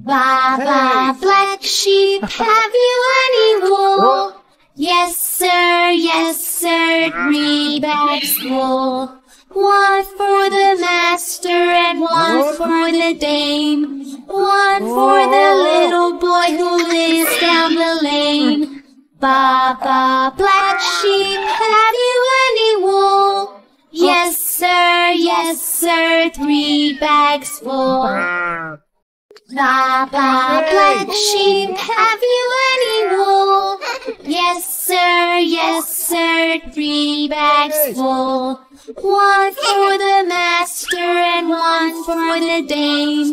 Baba, black sheep, have you any wool? Yes, sir, 3 bags full. 1 for the master and 1 for the dame. 1 for the little boy who lives down the lane. Baba, black sheep, have you any wool? Yes, sir, 3 bags full. Baba, black sheep, have you any wool? Yes, sir, 3 bags full. 1 for the master and 1 for the dame.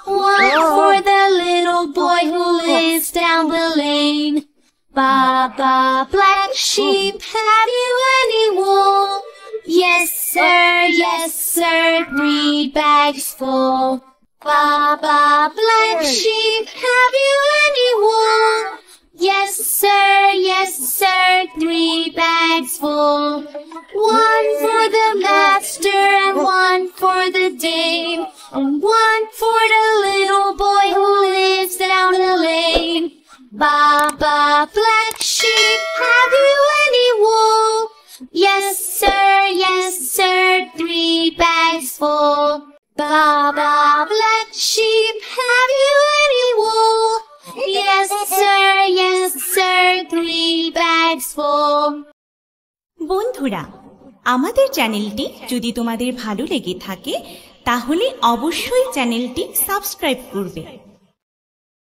1 for the little boy who lives down the lane. Baba, black sheep, have you any wool? Yes, sir, 3 bags full. Baba, black sheep, have you any wool? Yes, sir, 3 bags full. 1 for the master and 1 for the dame, and 1 for the little boy who lives down the lane. Baba, black sheep, have you any wool? Yes, sir, 3 bags full. Baba, black sheep, have you any wool? Yes, sir, 3 bags full. বন্ধুরা, আমাদের চ্যানেলটি যদি তোমাদের ভালো লেগে থাকে তাহলে অবশ্যই চ্যানেলটি সাবস্ক্রাইব করবে।